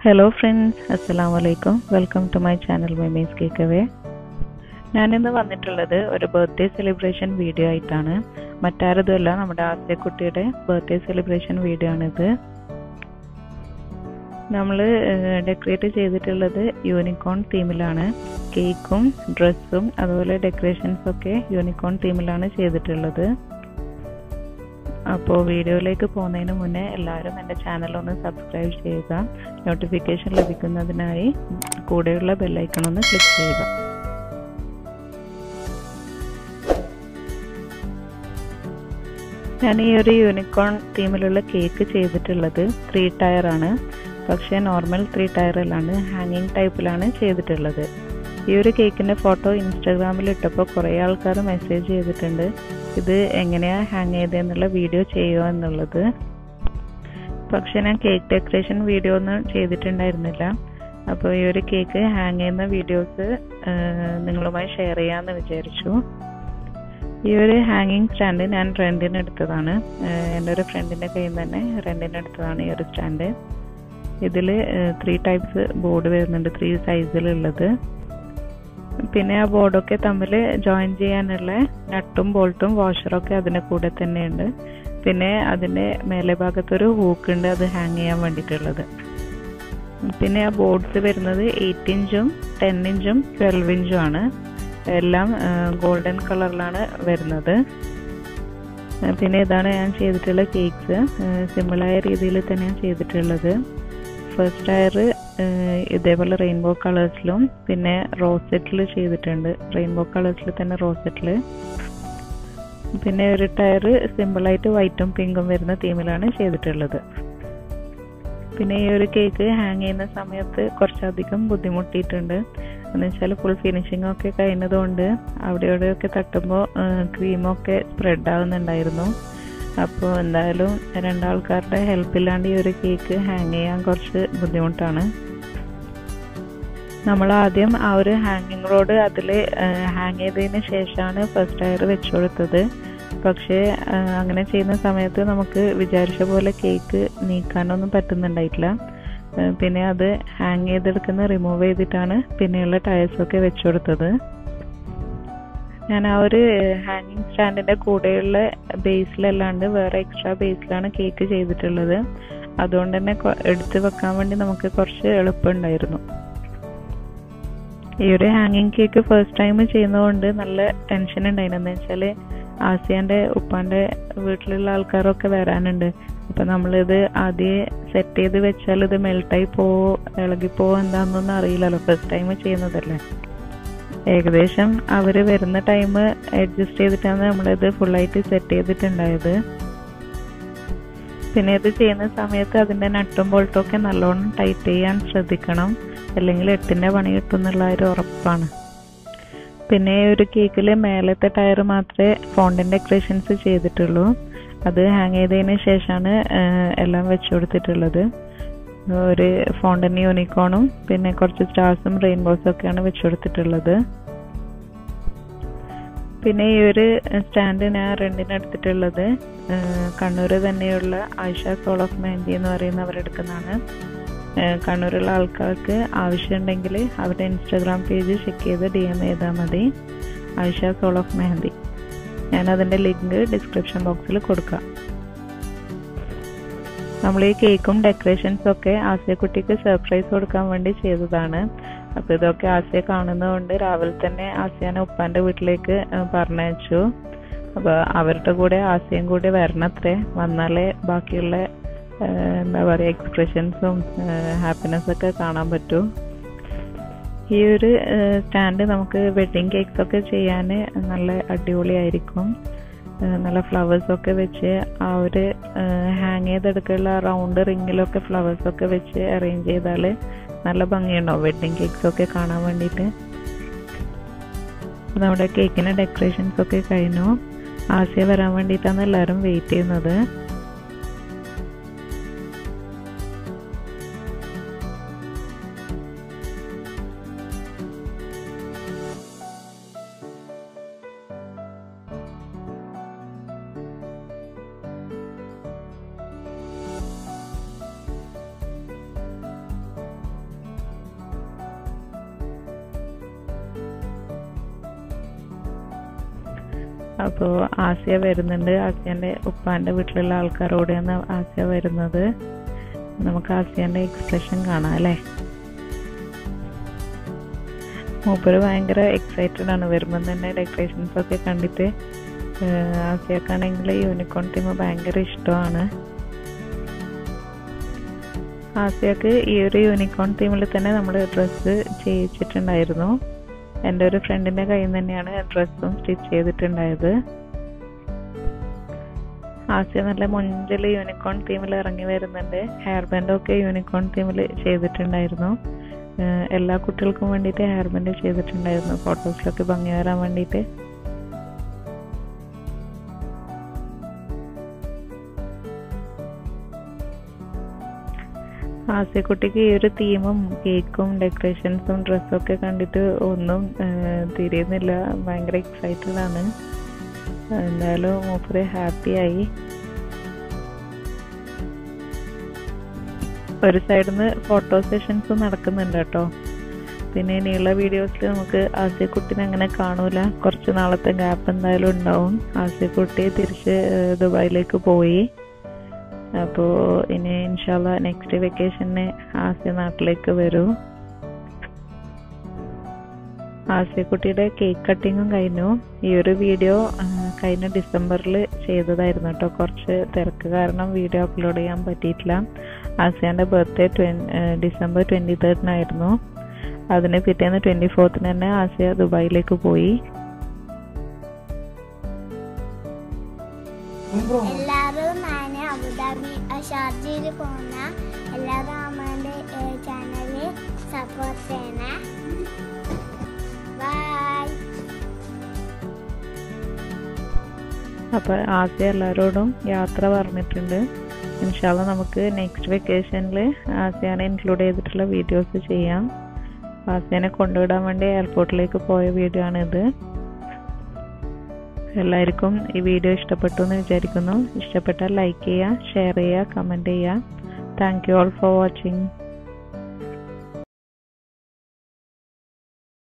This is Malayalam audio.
Hello friends, Assalamu alaikum. Welcome to my channel Mimi's Takeaway. ഞാനിന്ന് വന്നിട്ടുള്ളത് ഒരു ബർത്ത്ഡേ സെലിബ്രേഷൻ വീഡിയോ ആയിട്ടാണ്. മറ്റാരതുമല്ല, നമ്മുടെ ആസിയ കുട്ടിയുടെ ബർത്ത്ഡേ സെലിബ്രേഷൻ വീഡിയോ ആണിത്. നമ്മൾ ഡെക്കറേറ്റ് ചെയ്തിട്ടുള്ളത് യൂണിക്കോൺ തീമിലാണ്. കേക്കും ഡ്രസ്സും അതുപോലെ ഡെക്കറേഷൻസ് ഒക്കെ യൂണിക്കോൺ തീമിലാണ് ചെയ്തിട്ടുള്ളത്. അപ്പോൾ വീഡിയോയിലേക്ക് പോകുന്നതിന് മുന്നേ എല്ലാവരും എൻ്റെ ചാനൽ ഒന്ന് സബ്സ്ക്രൈബ് ചെയ്യുക. നോട്ടിഫിക്കേഷൻ ലഭിക്കുന്നതിനായി കൂടെയുള്ള ബെല്ലൈക്കൺ ഒന്ന് ക്ലിക്ക് ചെയ്യുക. ഞാൻ ഈ ഒരു യൂണിക്കോൺ തീമിലുള്ള കേക്ക് ചെയ്തിട്ടുള്ളത് 3 ടയർ ആണ്. പക്ഷേ നോർമൽ 3 ടയർ അല്ലാണ്ട് ഹാങ്ങിങ് ടൈപ്പിലാണ് ചെയ്തിട്ടുള്ളത്. ഈ ഒരു കേക്കിൻ്റെ ഫോട്ടോ ഇൻസ്റ്റാഗ്രാമിൽ ഇട്ടപ്പോൾ കുറേ ആൾക്കാർ മെസ്സേജ് ചെയ്തിട്ടുണ്ട്, ഇത് എങ്ങനെയാണ് ഹാങ് ചെയ്തതെന്നുള്ള വീഡിയോ ചെയ്യുക എന്നുള്ളത്. പക്ഷെ ഞാൻ കേക്ക് ഡെക്കറേഷൻ വീഡിയോ ഒന്നും ചെയ്തിട്ടുണ്ടായിരുന്നില്ല. അപ്പോൾ ഈ ഒരു കേക്ക് ഹാങ് ചെയ്യുന്ന വീഡിയോസ് നിങ്ങളുമായി ഷെയർ ചെയ്യാമെന്ന് വിചാരിച്ചു. ഈ ഒരു ഹാങ്ങിങ് സ്റ്റാൻഡ് ഞാൻ റെൻറ്റിന് എടുത്തതാണ്. എൻ്റെ ഒരു ഫ്രണ്ടിൻ്റെ കയ്യിൽ നിന്ന് തന്നെ റെൻറ്റിന് എടുത്തതാണ് ഈ ഒരു സ്റ്റാൻഡ്. ഇതിൽ 3 ടൈപ്സ് ബോർഡ് വരുന്നുണ്ട്, 3 സൈസിലുള്ളത്. പിന്നെ ആ ബോർഡൊക്കെ തമ്മിൽ ജോയിൻ ചെയ്യാനുള്ള നട്ടും ബോൾട്ടും വാഷറൊക്കെ അതിൻ്റെ കൂടെ തന്നെയുണ്ട്. പിന്നെ അതിൻ്റെ മേലെ ഭാഗത്തൊരു ഹൂക്ക് ഉണ്ട്, അത് ഹാങ് ചെയ്യാൻ വേണ്ടിയിട്ടുള്ളത്. പിന്നെ ആ ബോർഡ്സ് വരുന്നത് 8 ഇഞ്ചും 10 ഇഞ്ചും 12 ഇഞ്ചും ആണ്. എല്ലാം ഗോൾഡൻ കളറിലാണ് വരുന്നത്. പിന്നെ ഇതാണ് ഞാൻ ചെയ്തിട്ടുള്ള കേക്ക്സ്. സിമ്പിളായ രീതിയിൽ തന്നെയാണ് ചെയ്തിട്ടുള്ളത്. ഫസ്റ്റ് ടയർ ഇതേപോലെ റെയിൻബോ കളേഴ്സിലും പിന്നെ റോസെറ്റിൽ ചെയ്തിട്ടുണ്ട്. റെയിൻബോ കളേഴ്സിൽ തന്നെ റോസെറ്റിൽ. പിന്നെ ഒരു ടയർ സിമ്പിളായിട്ട് വൈറ്റും പിങ്കും വരുന്ന തീമിലാണ് ചെയ്തിട്ടുള്ളത്. പിന്നെ ഈ ഒരു കേക്ക് ഹാങ് ചെയ്യുന്ന സമയത്ത് കുറച്ചധികം ബുദ്ധിമുട്ടിയിട്ടുണ്ട്. എന്ന് വെച്ചാൽ ഫുൾ ഫിനിഷിംഗ് ഒക്കെ കഴിഞ്ഞതുകൊണ്ട് അവിടെ ഇവിടെയൊക്കെ തട്ടുമ്പോൾ ക്രീമൊക്കെ സ്പ്രെഡ് ആവുന്നുണ്ടായിരുന്നു. അപ്പോൾ എന്തായാലും 2 ആൾക്കാരുടെ ഹെൽപ്പില്ലാണ്ട് ഈ ഒരു കേക്ക് ഹാങ് ചെയ്യാൻ കുറച്ച് ബുദ്ധിമുട്ടാണ്. നമ്മൾ ആദ്യം ആ ഒരു ഹാങ്ങിങ് റോഡ് അതിൽ ഹാങ് ചെയ്തതിന് ശേഷമാണ് ഫസ്റ്റ് ടയർ വെച്ചു കൊടുത്തത്. പക്ഷേ അങ്ങനെ ചെയ്യുന്ന സമയത്ത് നമുക്ക് വിചാരിച്ച പോലെ കേക്ക് നീക്കാനൊന്നും പറ്റുന്നുണ്ടായിട്ടില്ല. പിന്നെ അത് ഹാങ് ചെയ്തെടുക്കുന്ന റിമൂവ് ചെയ്തിട്ടാണ് പിന്നെയുള്ള ടയേഴ്സൊക്കെ വെച്ചു കൊടുത്തത്. ഞാൻ ആ ഒരു ഹാങ്ങിങ് സ്റ്റാൻഡിൻ്റെ കൂടെയുള്ള ബേസിലല്ലാണ്ട് വേറെ എക്സ്ട്രാ ബേസിലാണ് കേക്ക് ചെയ്തിട്ടുള്ളത്. അതുകൊണ്ട് തന്നെ എടുത്ത് വെക്കാൻ വേണ്ടി നമുക്ക് കുറച്ച് എളുപ്പമുണ്ടായിരുന്നു. ഈ ഒരു ഹാങ്ങിങ് കേക്ക് ഫസ്റ്റ് ടൈം ചെയ്യുന്നതുകൊണ്ട് നല്ല ടെൻഷൻ ഉണ്ടായിരുന്നു. എന്ന് വെച്ചാൽ ആസിയാൻ്റെ ഉപ്പാൻ്റെ വീട്ടിലുള്ള ആൾക്കാരൊക്കെ വരാനുണ്ട്. അപ്പം നമ്മളിത് ആദ്യം സെറ്റ് ചെയ്ത് വെച്ചാൽ ഇത് മെൽട്ടായി പോവോ ഇളകിപ്പോവോ എന്താണെന്നൊന്നും അറിയില്ലല്ലോ, ഫസ്റ്റ് ടൈം ചെയ്യുന്നതല്ലേ. ഏകദേശം അവർ വരുന്ന ടൈം അഡ്ജസ്റ്റ് ചെയ്തിട്ടാണ് നമ്മളിത് ഫുള്ളായിട്ട് സെറ്റ് ചെയ്തിട്ടുണ്ടായത്. പിന്നെ ഇത് ചെയ്യുന്ന സമയത്ത് അതിൻ്റെ നട്ടും ബോൾട്ടും ഒക്കെ നല്ലോണം ടൈറ്റ് ചെയ്യാൻ ശ്രദ്ധിക്കണം, അല്ലെങ്കിൽ 8ൻ്റെ പണി കിട്ടും എന്നുള്ള ഒരു ഉറപ്പാണ്. പിന്നെ ഒരു കേക്കിൽ മേലത്തെ ടയർ മാത്രമേ ഫോണ്ടൻ ഡെക്കറേഷൻസ് ചെയ്തിട്ടുള്ളൂ. അത് ഹാങ് ചെയ്തതിന് ശേഷമാണ് എല്ലാം വെച്ചു കൊടുത്തിട്ടുള്ളത്. ഒരു ഫോണ്ടൻ യൂണിക്കോണും പിന്നെ കുറച്ച് സ്റ്റാർസും റെയിൻബോസും ഒക്കെയാണ് വെച്ചു കൊടുത്തിട്ടുള്ളത്. പിന്നെ ഈ ഒരു സ്റ്റാൻഡ് ഞാൻ റെന്റിന് എടുത്തിട്ടുള്ളത് കണ്ണൂർ തന്നെയുള്ള ആയിഷ സോൾ ഓഫ് മെഹന്തി എന്ന് പറയുന്ന അവരെടുക്കുന്നതാണ്. കണ്ണൂരുള്ള ആൾക്കാർക്ക് ആവശ്യമുണ്ടെങ്കിൽ അവരുടെ ഇൻസ്റ്റാഗ്രാം പേജ് ചെക്ക് ചെയ്ത് DM ചെയ്താൽ മതി, ആയിഷ സോൾ ഓഫ് മെഹന്തി. ഞാൻ അതിൻ്റെ ലിങ്ക് ഡിസ്ക്രിപ്ഷൻ ബോക്സിൽ കൊടുക്കാം. നമ്മൾ ഈ കേക്കും ഡെക്കറേഷൻസും ഒക്കെ ആസിയ കുട്ടിക്ക് സർപ്രൈസ് കൊടുക്കാൻ വേണ്ടി ചെയ്തതാണ്. അപ്പോൾ ഇതൊക്കെ ആസിയ കാണുന്നതുകൊണ്ട് രാവിലെ തന്നെ ആസിയാനെ ഉപ്പാൻ്റെ വീട്ടിലേക്ക് പറഞ്ഞയച്ചു. അപ്പോൾ അവരുടെ കൂടെ ആസിയയും കൂടി വരണത്രേ, വന്നാലേ ബാക്കിയുള്ള എന്താ പറയുക എക്സ്പ്രഷൻസും ഹാപ്പിനെസ്സൊക്കെ കാണാൻ പറ്റൂ. ഈ ഒരു സ്റ്റാൻഡ് നമുക്ക് വെഡ്ഡിങ് കേക്ക്സൊക്കെ ചെയ്യാൻ നല്ല അടിപൊളിയായിരിക്കും. നല്ല ഫ്ലവേഴ്സൊക്കെ വെച്ച് ആ ഒരു ഹാങ് ചെയ്തെടുക്കുള്ള റൗണ്ട് റിങ്ങിലൊക്കെ ഫ്ലവേഴ്സൊക്കെ വെച്ച് അറേഞ്ച് ചെയ്താൽ നല്ല ഭംഗിയുണ്ടാവും വെഡ്ഡിങ് കേക്ക്സൊക്കെ കാണാൻ വേണ്ടിയിട്ട്. നമ്മുടെ കേക്കിന് ഡെക്കറേഷൻസൊക്കെ കഴിഞ്ഞു. ആസിയ വരാൻ വേണ്ടിയിട്ടാണ് എല്ലാവരും വെയിറ്റ് ചെയ്യുന്നത്. അപ്പോൾ ആസിയ വരുന്നുണ്ട്. ആസിയൻ്റെ ഉപ്പാൻ്റെ വീട്ടിലുള്ള ആൾക്കാരോടെയാണ് ആസിയ വരുന്നത്. നമുക്ക് ആസിയൻ്റെ എക്സ്പ്രഷൻ കാണാം അല്ലേ. മൂപ്പര് ഭയങ്കര എക്സൈറ്റഡ് ആണ്. വരുമ്പം തന്നെ ഡെക്കറേഷൻസ് ഒക്കെ കണ്ടിട്ട്. ആസിയക്കാണെങ്കിൽ യൂണിക്കോൺ തീം ഭയങ്കര ഇഷ്ടമാണ്. ആസിയക്ക് ഈ ഒരു യൂണിക്കോൺ തീമിൽ തന്നെ നമ്മൾ ഡ്രസ്സ് ചെയ്യിച്ചിട്ടുണ്ടായിരുന്നു. എൻ്റെ ഒരു ഫ്രണ്ടിൻ്റെ കയ്യിൽ നിന്ന് തന്നെയാണ് ഡ്രസ്സും സ്റ്റിച്ച് ചെയ്തിട്ടുണ്ടായത്. ആസിയ നല്ല മുഞ്ചിൽ യൂണിക്കോൺ തീമിൽ ഇറങ്ങി വരുന്നുണ്ട്. ഹെയർ ബാൻഡൊക്കെ യൂണിക്കോൺ തീമിൽ ചെയ്തിട്ടുണ്ടായിരുന്നു. എല്ലാ കുട്ടികൾക്കും വേണ്ടിയിട്ട് ഹെയർ ബാൻഡ് ചെയ്തിട്ടുണ്ടായിരുന്നു, ഫോട്ടോസിലൊക്കെ ഭംഗി വരാൻ വേണ്ടിയിട്ട്. ആസിയക്കുട്ടിക്ക് ഈ ഒരു തീമും കേക്കും ഡെക്കറേഷൻസും ഡ്രസ്സൊക്കെ കണ്ടിട്ട് ഒന്നും തിരിയുന്നില്ല. ഭയങ്കര എക്സൈറ്റഡ് ആണ്. എന്തായാലും മൂപ്പര് ഹാപ്പിയായി. ഒരു സൈഡിൽ നിന്ന് ഫോട്ടോ സെഷൻസ് നടക്കുന്നുണ്ട് കേട്ടോ. പിന്നെ ഇനിയുള്ള വീഡിയോസിൽ നമുക്ക് ആസിയക്കുട്ടിനെ അങ്ങനെ കാണൂല. കുറച്ച് നാളത്തെ ഗ്യാപ്പ് എന്തായാലും ഉണ്ടാവും. ആസിയക്കുട്ടി തിരിച്ച് ദുബായിലേക്ക് പോയി. അപ്പോൾ ഇനി ഇൻഷാല്ലാ നെക്സ്റ്റ് വെക്കേഷന് ആസിയ നാട്ടിലേക്ക് വരൂ. ആസിയക്കുട്ടിയുടെ കേക്ക് കട്ടിങ്ങും കഴിഞ്ഞു. ഈ ഒരു വീഡിയോ കഴിഞ്ഞ ഡിസംബറിൽ ചെയ്തതായിരുന്നു കേട്ടോ. കുറച്ച് തിരക്ക് കാരണം വീഡിയോ അപ്ലോഡ് ചെയ്യാൻ പറ്റിയിട്ടില്ല. ആസിയാൻ്റെ ബർത്ത്ഡേ ഡിസംബർ 23 അതിന് പിറ്റേന്ന് 24 തന്നെ ആസിയ ദുബായിലേക്ക് പോയി. എല്ലാവരും ഞാൻ അബുദാബി ഷാർജയിൽ പോകുന്ന എല്ലാവരും അമ്മേൻ്റെ ചാനലിൽ സപ്പോർട്ട് ചെയ്യണേ. ബൈ. അപ്പോൾ ആസിയ എല്ലാവരോടും യാത്ര പറഞ്ഞിട്ടുണ്ട്. ഇൻഷാല്ലാ നമുക്ക് നെക്സ്റ്റ് വെക്കേഷനിൽ ആസിയാനെ ഇൻക്ലൂഡ് ചെയ്തിട്ടുള്ള വീഡിയോസ് ചെയ്യാം. ആസിയാനെ കൊണ്ടുവിടാൻ വേണ്ടി എയർപോർട്ടിലേക്ക് പോയ വീഡിയോ ആണിത്. എല്ലാവർക്കും ഈ വീഡിയോ ഇഷ്ടപ്പെട്ടു എന്ന് വിചാരിക്കുന്നു. ഇഷ്ടപ്പെട്ടാൽ ലൈക്ക് ചെയ്യുക, ഷെയർ ചെയ്യുക, കമൻറ്റ് ചെയ്യുക. Thank you all for watching.